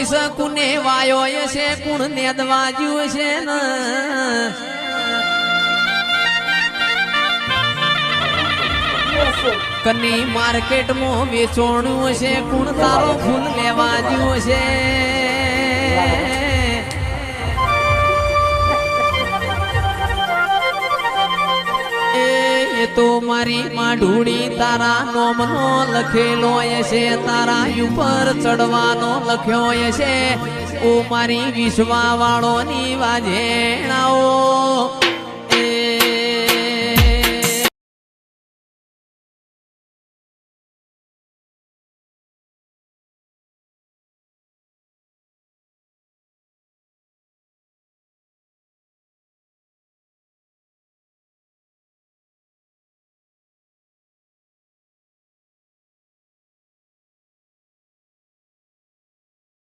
પૈસ કુને વાયો છે કુણ નેદવાજ્યું છે ને કની માર્કેટમાં વેચોણ્યું છે કુણ તારો ફૂલ લેવા જ્યું છે એ તો મારી માઢુડી તારા નોમનો લખેલો છે તારા ઉપર ચડવાનો લખ્યો છે ઓ મારી વિશ્વા વાળોની વાજેણાઓ